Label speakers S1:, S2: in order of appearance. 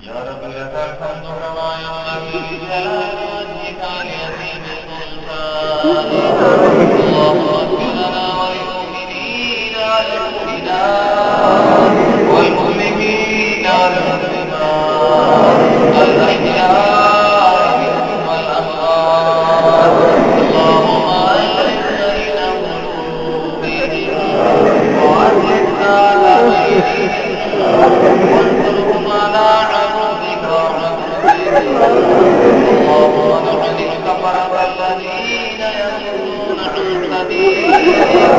S1: يا رب لك الحمد كما ينبغي لجلال وجهك اليتيم سلطانك. اللهم اغفر لنا وللمؤمنين والمؤمنات والمسلمين والمسلمات الأحياء منهم والأموات. اللهم ألف بين قلوبهم وأصلح ذات بينهم وانصرهم على عدوك وعدوهم. اللهم ادخل الكفرة الذين يصدون عن سبيلك